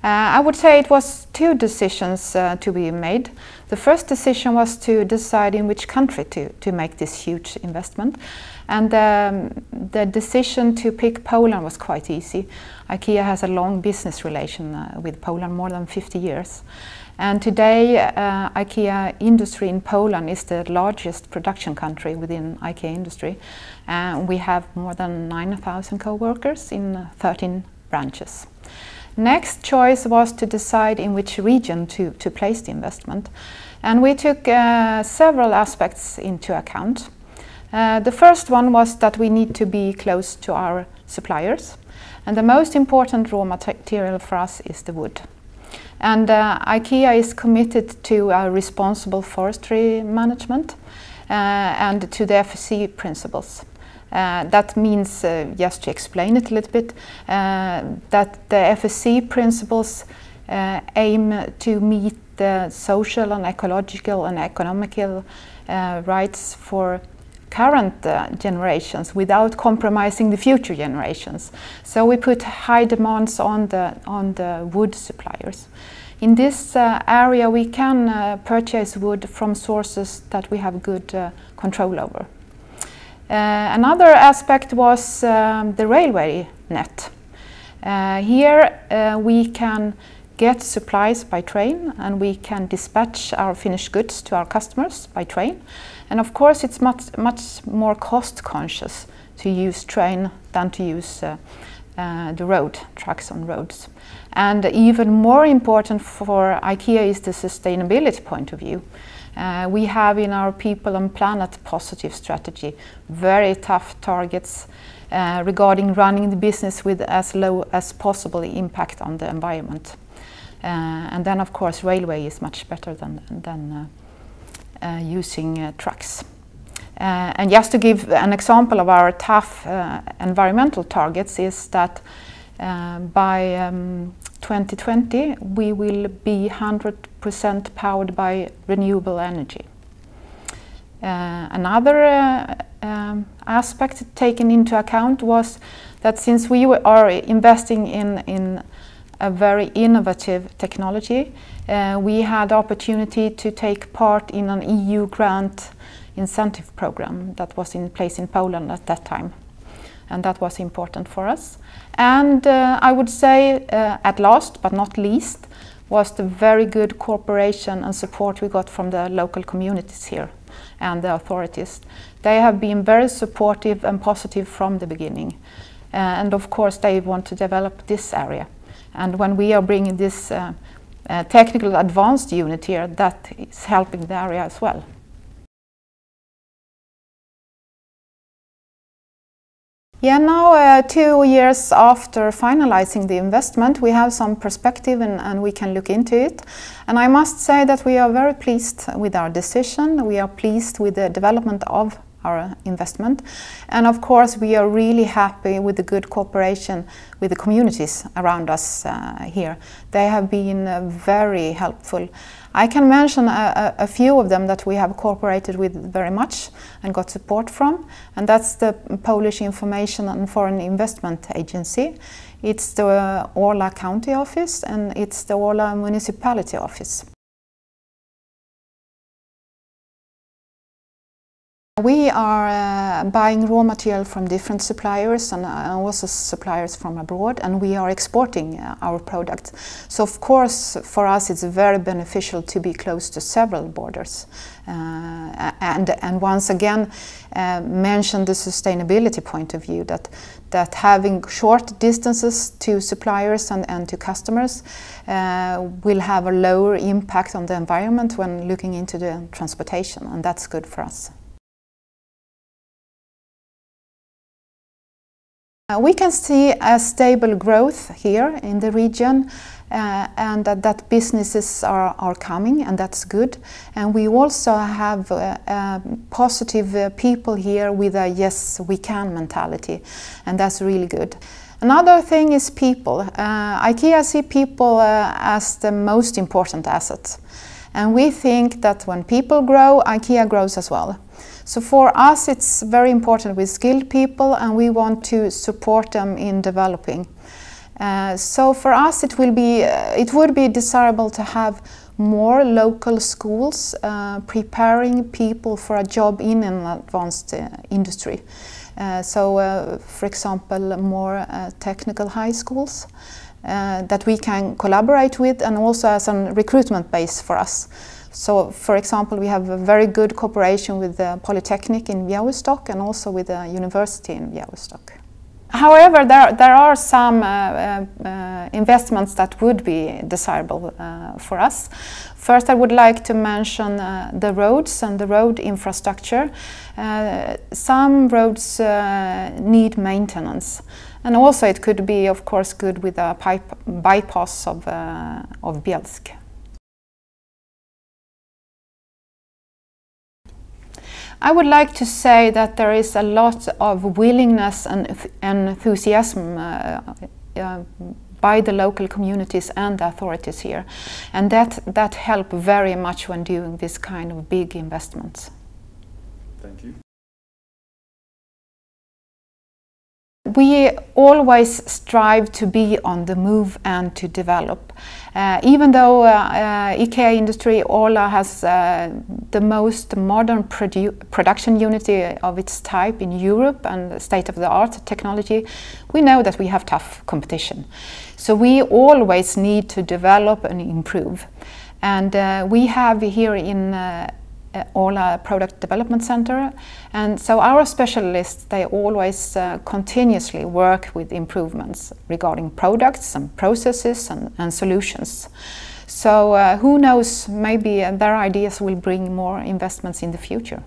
I would say it was two decisions to be made. The first decision was to decide in which country to make this huge investment. And the decision to pick Poland was quite easy. IKEA has a long business relation with Poland, more than 50 years. And today IKEA industry in Poland is the largest production country within IKEA industry. We have more than 9,000 co-workers in 13 branches. Next choice was to decide in which region to place the investment. And we took several aspects into account. The first one was that we need to be close to our suppliers. And the most important raw material for us is the wood. And IKEA is committed to responsible forestry management and to the FSC principles. That means, just to explain it a little bit, that the FSC principles aim to meet the social and ecological and economical rights for current generations without compromising the future generations. So we put high demands on the wood suppliers. In this area we can purchase wood from sources that we have good control over. Another aspect was the railway net. Here we can get supplies by train, and we can dispatch our finished goods to our customers by train. And of course it's much more cost conscious to use train than to use the road, trucks on roads. And even more important for IKEA is the sustainability point of view. We have in our People and Planet Positive strategy very tough targets regarding running the business with as low as possible impact on the environment. And then of course railway is much better than using trucks. And just to give an example of our tough environmental targets is that by 2020 we will be 100% powered by renewable energy. Another aspect taken into account was that since we are investing in a very innovative technology, we had the opportunity to take part in an EU grant incentive program that was in place in Poland at that time. And that was important for us. And I would say at last but not least was the very good cooperation and support we got from the local communities here and the authorities. They have been very supportive and positive from the beginning. And of course they want to develop this area. And when we are bringing this technical advanced unit here, that is helping the area as well. Yeah, now 2 years after finalizing the investment, we have some perspective and we can look into it. And I must say that we are very pleased with our decision. We are pleased with the development of our investment. And of course, we are really happy with the good cooperation with the communities around us here. They have been very helpful. I can mention a few of them that we have cooperated with very much and got support from, and that's the Polish Information and Foreign Investment Agency. It's the Orla County Office and it's the Orla Municipality Office. We are buying raw material from different suppliers and also suppliers from abroad, and we are exporting our products. So of course for us it's very beneficial to be close to several borders and once again mention the sustainability point of view, that having short distances to suppliers and to customers will have a lower impact on the environment when looking into the transportation, and that's good for us. We can see a stable growth here in the region and that businesses are coming, and that's good. And we also have positive people here with a yes we can mentality, and that's really good. Another thing is people. IKEA see people as the most important asset. And we think that when people grow, IKEA grows as well. So for us it's very important with skilled people, and we want to support them in developing. So for us it would be desirable to have more local schools preparing people for a job in an advanced industry. For example, more technical high schools that we can collaborate with, and also as a recruitment base for us. So, for example, we have a very good cooperation with the Polytechnic in Białystok and also with the university in Białystok. However, there are some investments that would be desirable for us. First, I would like to mention the roads and the road infrastructure. Some roads need maintenance, and also it could be, of course, good with a bypass of Bielsk. I would like to say that there is a lot of willingness and enthusiasm by the local communities and the authorities here, and that help very much when doing this kind of big investments. Thank you. We always strive to be on the move and to develop. Even though IKEA Industri Åla has the most modern production unit of its type in Europe and state-of-the-art technology, we know that we have tough competition. So we always need to develop and improve. And we have here in Åla Product Development Center, and so our specialists, they always continuously work with improvements regarding products and processes and solutions. So who knows, maybe their ideas will bring more investments in the future.